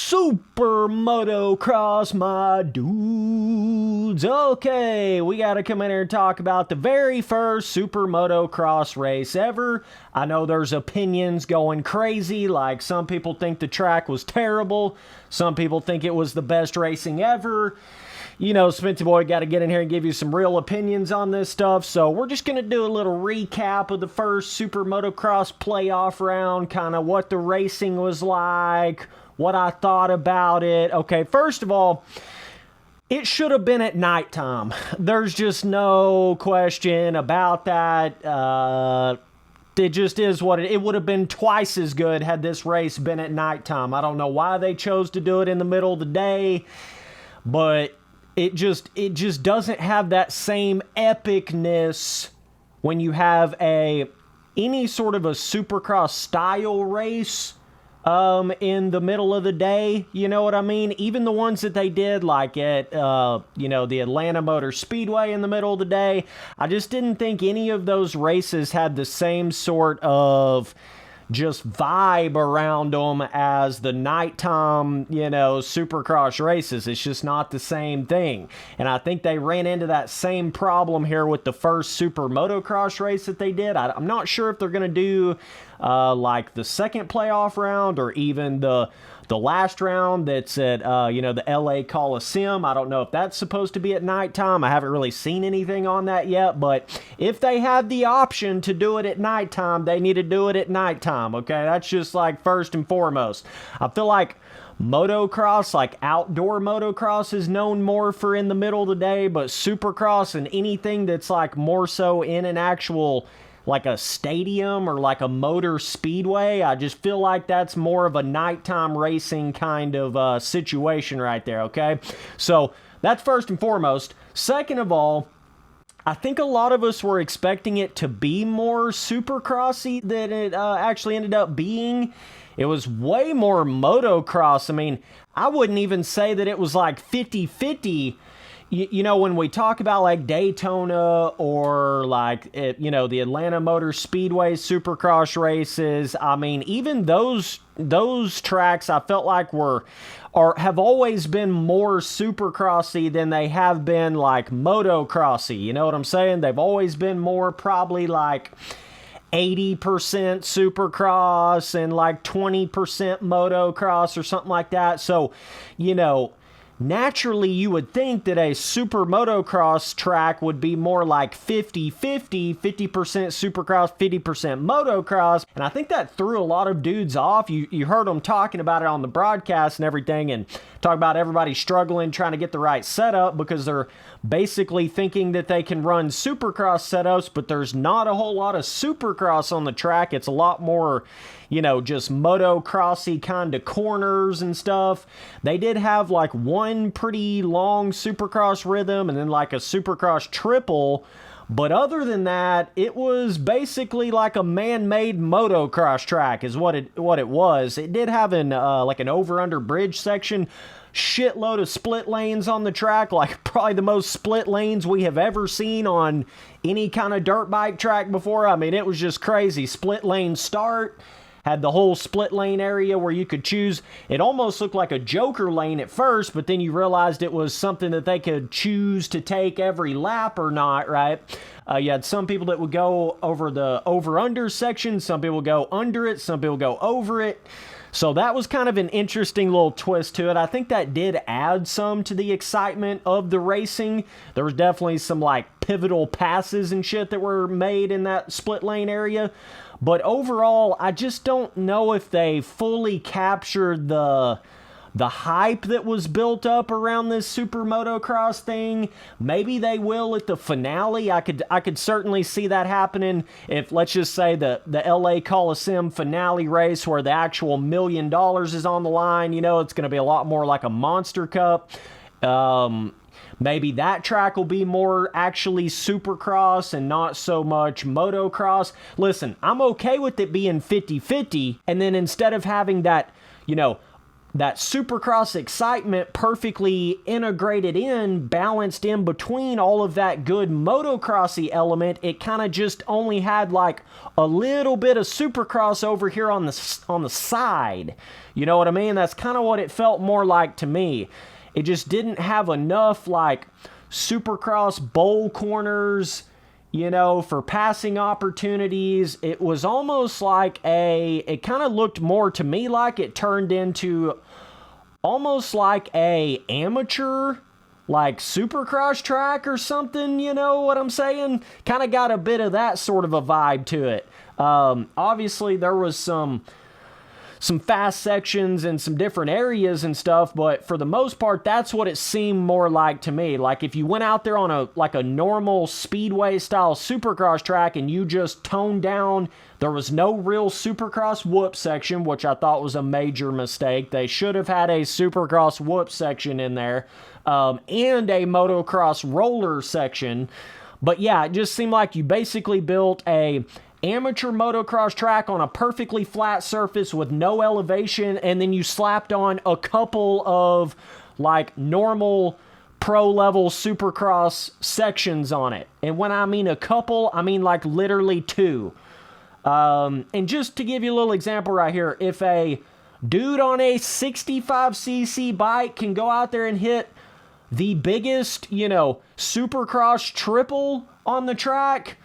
SuperMotocross, my dudes. Okay, we got to come in here and talk about the very first SuperMotocross race ever. I know there's opinions going crazy, like some people think the track was terrible, some people think it was the best racing ever. You know, Spenty Boy got to get in here and give you some real opinions on this stuff. So we're just going to do a little recap of the first SuperMotocross playoff round, kind of what the racing was like, what I thought about it. Okay, first of all, it should have been at nighttime. There's just no question about that. It just is what it would have been twice as good had this race been at nighttime. I don't know why they chose to do it in the middle of the day, but it just doesn't have that same epicness when you have any sort of a Supercross style race in the middle of the day. You know what I mean? Even the ones that they did like at the Atlanta Motor Speedway in the middle of the day, I just didn't think any of those races had the same sort of just vibe around them as the nighttime, Supercross races. It's just not the same thing. And I think they ran into that same problem here with the first Super Motocross race that they did. I'm not sure if they're going to do like the second playoff round or even the last round that's at, the LA Coliseum. I don't know if that's supposed to be at nighttime. I haven't really seen anything on that yet, but if they have the option to do it at nighttime, they need to do it at nighttime, okay? That's just like first and foremost. I feel like motocross, like outdoor motocross, is known more for in the middle of the day, but Supercross and anything that's like more so in an actual like a stadium or like a motor speedway, I just feel like that's more of a nighttime racing kind of situation right there, okay? So that's first and foremost. Second of all, I think a lot of us were expecting it to be more Supercrossy than it actually ended up being. It was way more motocross. I mean, I wouldn't even say that it was like 50-50. When we talk about like Daytona or like, the Atlanta Motor Speedway Supercross races, I mean, even those tracks I felt like have always been more Supercrossy than they have been like motocrossy. You know what I'm saying? They've always been more probably like 80% Supercross and like 20% motocross or something like that. So, naturally, you would think that a super motocross track would be more like 50-50, 50% supercross, 50% motocross, and I think that threw a lot of dudes off. You heard them talking about it on the broadcast and everything, and talk about everybody struggling trying to get the right setup because they're basically thinking that they can run supercross setups, but there's not a whole lot of supercross on the track. It's a lot more, just motocrossy kind of corners and stuff. They did have like one pretty long supercross rhythm and then like a supercross triple, but other than that, it was basically like a man-made motocross track is what it was. It did have like an over-under bridge section, shitload of split lanes on the track, like probably the most split lanes we have ever seen on any kind of dirt bike track before. I mean, it was just crazy. Split lane start, had the whole split lane area where you could choose. It almost looked like a Joker lane at first, but then you realized it was something that they could choose to take every lap or not, right? You had some people that would go over the over-under section, some people go under it, some people go over it. So that was kind of an interesting little twist to it. I think that did add some to the excitement of the racing. There was definitely some like pivotal passes and shit that were made in that split lane area. But overall, I just don't know if they fully captured the hype that was built up around this Super Motocross thing. Maybe they will at the finale. I could certainly see that happening if, let's just say, the LA Coliseum finale race where the actual $1 million is on the line. It's going to be a lot more like a Monster Cup. Maybe that track will be more actually Supercross and not so much motocross. Listen, I'm okay with it being 50-50, and then instead of having that, that Supercross excitement perfectly integrated in, balanced in between all of that good motocrossy element. It kind of just only had like a little bit of Supercross over here on the side. You know what I mean? That's kind of what it felt more like to me. It just didn't have enough like Supercross bowl corners, you know, for passing opportunities. It was almost like it kind of looked more to me like it turned into almost like a amateur, like Supercross track or something, you know what I'm saying? Kind of got a bit of that sort of a vibe to it. Obviously, there was some fast sections and some different areas and stuff, but for the most part, that's what it seemed more like to me. Like if you went out there on a normal Speedway style Supercross track and you just toned down, there was no real Supercross whoop section, which I thought was a major mistake. They should have had a Supercross whoop section in there, and a motocross roller section. But yeah, it just seemed like you basically built a amateur motocross track on a perfectly flat surface with no elevation, and then you slapped on a couple of like normal pro level Supercross sections on it. And when I mean a couple, I mean like literally two. And just to give you a little example right here, if a dude on a 65cc bike can go out there and hit the biggest, you know, Supercross triple on the track,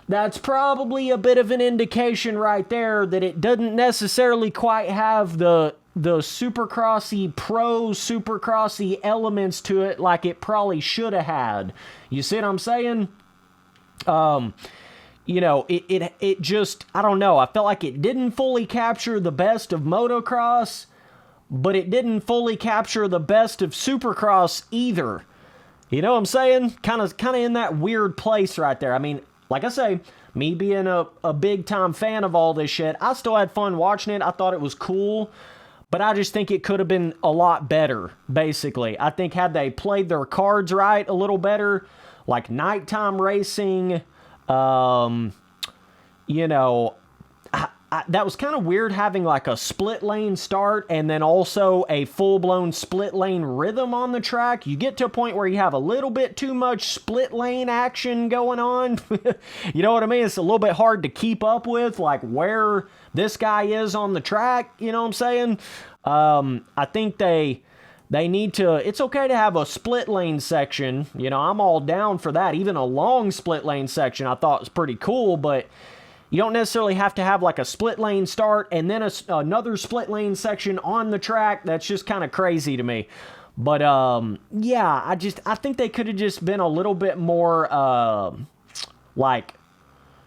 that's probably a bit of an indication right there that it doesn't necessarily quite have the Supercrossy, pro Supercrossy elements to it like it probably should have had. You see what I'm saying? You know, it just, I don't know. I felt like it didn't fully capture the best of motocross, but it didn't fully capture the best of Supercross either. You know what I'm saying? Kind of in that weird place right there. I mean, like I say, me being a big-time fan of all this shit, I still had fun watching it. I thought it was cool, but I just think it could have been a lot better, basically. I think had they played their cards right a little better, like nighttime racing, you know, that was kind of weird having like a split lane start and then also a full-blown split lane rhythm on the track. You get to a point where you have a little bit too much split lane action going on. You know what I mean? It's a little bit hard to keep up with, like where this guy is on the track. You know what I'm saying? I think they need to, it's okay to have a split lane section. You know, I'm all down for that. Even a long split lane section I thought was pretty cool, but you don't necessarily have to have like a split lane start and then another split lane section on the track. That's just kind of crazy to me. But yeah, I think they could have just been a little bit more like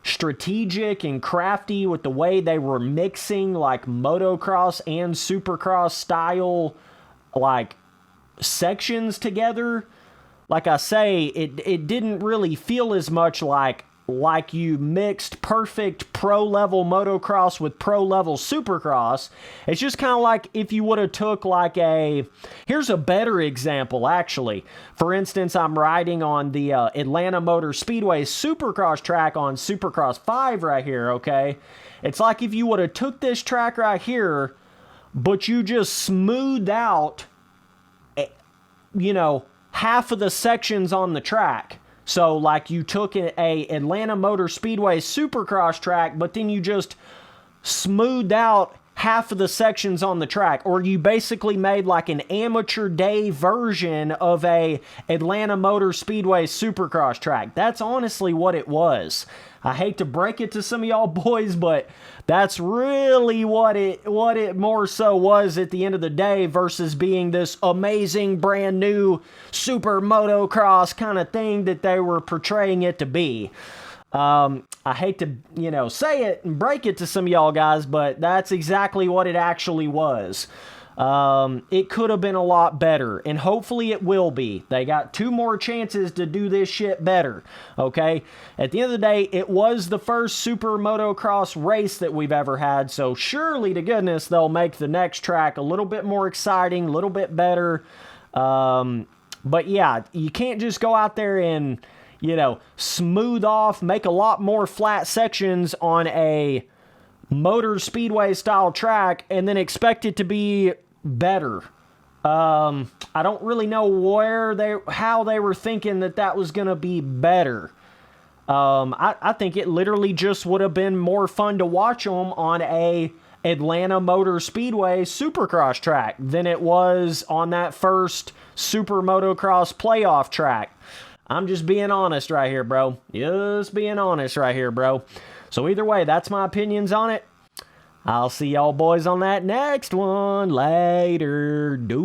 strategic and crafty with the way they were mixing like motocross and Supercross style like sections together. Like I say, it didn't really feel as much like you mixed perfect pro-level motocross with pro-level Supercross. It's just kind of like if you would have took like here's a better example, actually. For instance, I'm riding on the Atlanta Motor Speedway Supercross track on Supercross 5 right here, okay? It's like if you would have took this track right here, but you just smoothed out, you know, half of the sections on the track. So, like, you took a Atlanta Motor Speedway Supercross track, but then you just smoothed out half of the sections on the track. Or you basically made, like, an amateur day version of a Atlanta Motor Speedway Supercross track. That's honestly what it was. I hate to break it to some of y'all boys, but that's really what it more so was at the end of the day versus being this amazing brand new super motocross kind of thing that they were portraying it to be. I hate to, you know, say it and break it to some of y'all guys, but that's exactly what it actually was. It could have been a lot better, and hopefully it will be. They got 2 more chances to do this shit better, okay? At the end of the day, it was the first super motocross race that we've ever had, so surely to goodness they'll make the next track a little bit more exciting, a little bit better. But yeah, you can't just go out there and, you know, smooth off, make a lot more flat sections on a motor speedway style track and then expect it to be better. I don't really know how they were thinking that was going to be better. I think it literally just would have been more fun to watch them on a Atlanta Motor Speedway Supercross track than it was on that first SuperMotocross playoff track. I'm just being honest right here, bro. Just being honest right here, bro. So either way, that's my opinions on it. I'll see y'all boys on that next one. Later, dudes.